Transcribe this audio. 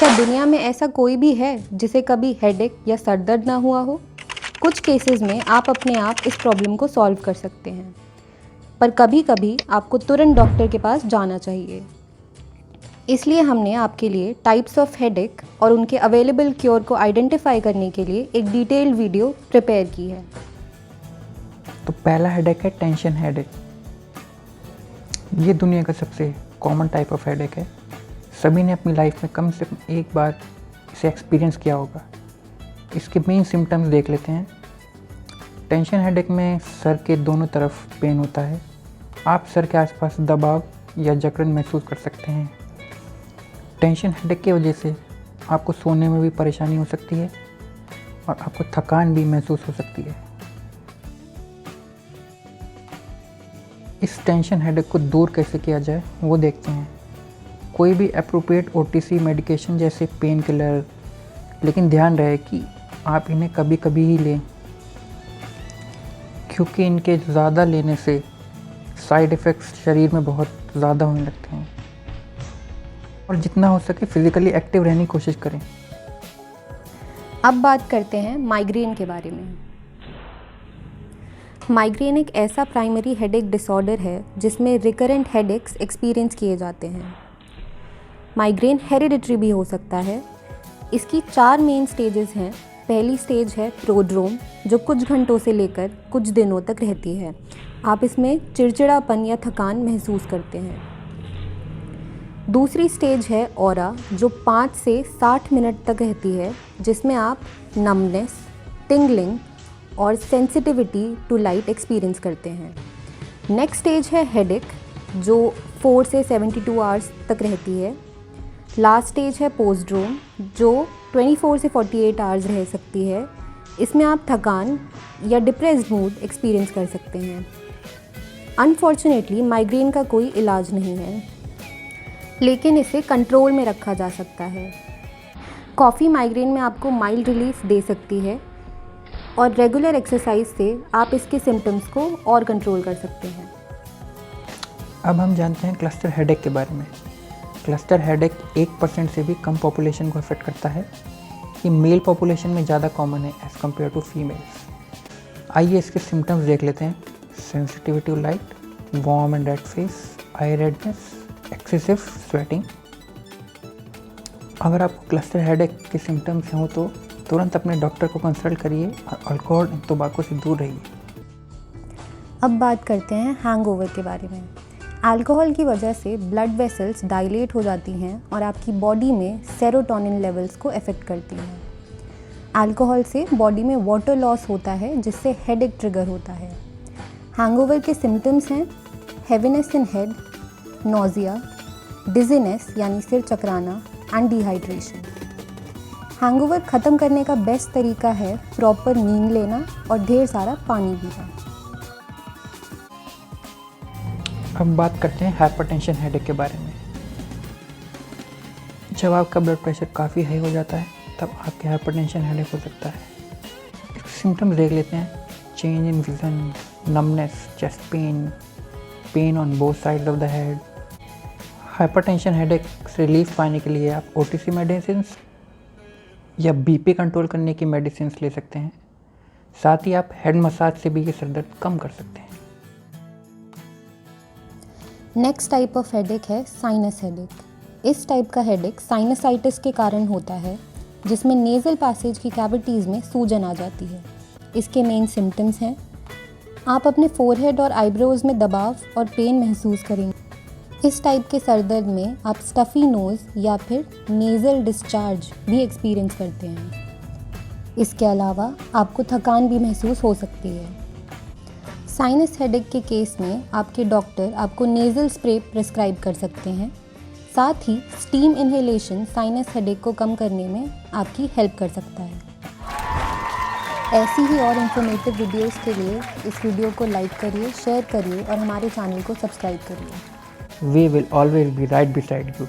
क्या दुनिया में ऐसा कोई भी है जिसे कभी हेडेक या सर दर्द ना हुआ हो? कुछ केसेस में आप अपने आप इस प्रॉब्लम को सॉल्व कर सकते हैं, पर कभी कभी आपको तुरंत डॉक्टर के पास जाना चाहिए। इसलिए हमने आपके लिए टाइप्स ऑफ हेडेक और उनके अवेलेबल क्योर को आइडेंटिफाई करने के लिए एक डिटेल्ड वीडियो प्रिपेयर की है। तो पहला हेडेक है टेंशन हेडेक। ये दुनिया का सबसे कॉमन टाइप ऑफ हेडेक है। सभी ने अपनी लाइफ में कम से कम एक बार इसे एक्सपीरियंस किया होगा। इसके मेन सिम्टम्स देख लेते हैं। टेंशन हेडेक में सर के दोनों तरफ पेन होता है। आप सर के आसपास दबाव या जकड़न महसूस कर सकते हैं। टेंशन हेडेक की वजह से आपको सोने में भी परेशानी हो सकती है और आपको थकान भी महसूस हो सकती है। इस टेंशन हेडेक को दूर कैसे किया जाए वो देखते हैं। कोई भी अप्रोप्रिएट OTC मेडिकेशन जैसे पेन किलर, लेकिन ध्यान रहे कि आप इन्हें कभी कभी ही लें, क्योंकि इनके ज़्यादा लेने से साइड इफ़ेक्ट्स शरीर में बहुत ज़्यादा होने लगते हैं। और जितना हो सके फिज़िकली एक्टिव रहने की कोशिश करें। अब बात करते हैं माइग्रेन के बारे में। माइग्रेन एक ऐसा प्राइमरी हेडेक डिसऑर्डर है जिसमें रिकरेंट हेडेक्स एक्सपीरियंस किए जाते हैं। माइग्रेन हेरिडिटरी भी हो सकता है। इसकी 4 मेन स्टेजेस हैं। पहली स्टेज है प्रोड्रोम, जो कुछ घंटों से लेकर कुछ दिनों तक रहती है। आप इसमें चिड़चिड़ापन या थकान महसूस करते हैं। दूसरी स्टेज है ऑरा, जो 5 से 60 मिनट तक रहती है, जिसमें आप नमनेस, टिंगलिंग और सेंसिटिविटी टू लाइट एक्सपीरियंस करते हैं। नेक्स्ट स्टेज है हेडेक, जो 4 से 72 आवर्स तक रहती है। लास्ट स्टेज है पोस्ट्रोम, जो 24 से 48 आवर्स रह सकती है। इसमें आप थकान या डिप्रेस्ड मूड एक्सपीरियंस कर सकते हैं। अनफॉर्चुनेटली माइग्रेन का कोई इलाज नहीं है, लेकिन इसे कंट्रोल में रखा जा सकता है। कॉफ़ी माइग्रेन में आपको माइल्ड रिलीफ दे सकती है और रेगुलर एक्सरसाइज से आप इसके सिम्टम्स को और कंट्रोल कर सकते हैं। अब हम जानते हैं क्लस्टर हेडेक के बारे में। क्लस्टर हेडेक 1% से भी कम पॉपुलेशन को अफेक्ट करता है। ये मेल पॉपुलेशन में ज़्यादा कॉमन है एज़ कम्पेयर टू फीमेल्स। आइए इसके सिम्टम्स देख लेते हैं। Sensitivity to light, warm and red face, eye redness, excessive sweating. अगर आपको क्लस्टर हेडेक के सिम्टम्स हों तो तुरंत अपने डॉक्टर को कंसल्ट करिए और अल्कोहल और तंबाकू से दूर रहिए। अब बात करते हैं हैंगओवर के बारे में। अल्कोहल की वजह से ब्लड वेसल्स डायलेट हो जाती हैं और आपकी बॉडी में सेरोटोनिन लेवल्स को अफेक्ट करती हैं। अल्कोहल से बॉडी में वाटर लॉस होता है, जिससे हेडेक ट्रिगर होता है। हैंगओवर के सिम्टम्स हैं heaviness in head, nausea, dizziness यानी सिर चकराना एंड डिहाइड्रेशन। हैंगओवर ख़त्म करने का बेस्ट तरीका है प्रॉपर नींद लेना और ढेर सारा पानी पीना। अब बात करते हैं हाइपरटेंशन हेडेक के बारे में। जब आपका ब्लड प्रेशर काफ़ी हाई हो जाता है तब आपके हाइपरटेंशन हेडेक हो सकता है। इसके सिम्टम्स देख लेते हैं। Change in vision, numbness, chest pain, pain on both sides of the head. Hypertension headache से रिलीफ पाने के लिए आप OTC मेडिसिन या BP कंट्रोल करने की मेडिसिन ले सकते हैं। साथ ही आप हेड मसाज से भी ये सर दर्द कम कर सकते हैं। नेक्स्ट टाइप ऑफ हेडेक है साइनस हेडेक। इस टाइप का हेडेक साइनसाइटिस के कारण होता है, जिसमें नेज़ल पैसेज की कैविटीज़ में सूजन आ जाती है। इसके मेन सिम्टम्स हैं आप अपने फोरहेड और आईब्रोज में दबाव और पेन महसूस करेंगे। इस टाइप के सर दर्द में आप स्टफ़ी नोज़ या फिर नेज़ल डिस्चार्ज भी एक्सपीरियंस करते हैं। इसके अलावा आपको थकान भी महसूस हो सकती है। साइनस हेडेक के केस में आपके डॉक्टर आपको नेज़ल स्प्रे प्रिस्क्राइब कर सकते हैं। साथ ही स्टीम इन्हेलेशन साइनस हेडेक को कम करने में आपकी हेल्प कर सकता है। ऐसी ही और इन्फॉर्मेटिव वीडियोस के लिए इस वीडियो को लाइक करिए, शेयर करिए और हमारे चैनल को सब्सक्राइब करिए। We will always be right beside you.